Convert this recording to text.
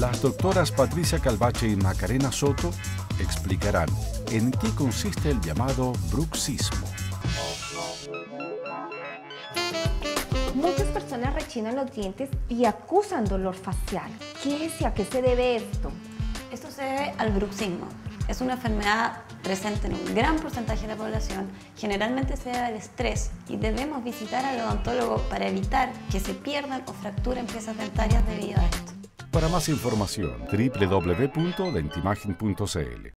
Las doctoras Patricia Calvache y Macarena Soto explicarán en qué consiste el llamado bruxismo. Muchas personas rechinan los dientes y acusan dolor facial. ¿Qué es y a qué se debe esto? Esto se debe al bruxismo. Es una enfermedad presente en un gran porcentaje de la población. Generalmente se debe al estrés y debemos visitar al odontólogo para evitar que se pierdan o fracturen piezas dentarias debido a esto. Para más información, www.dentimagen.cl.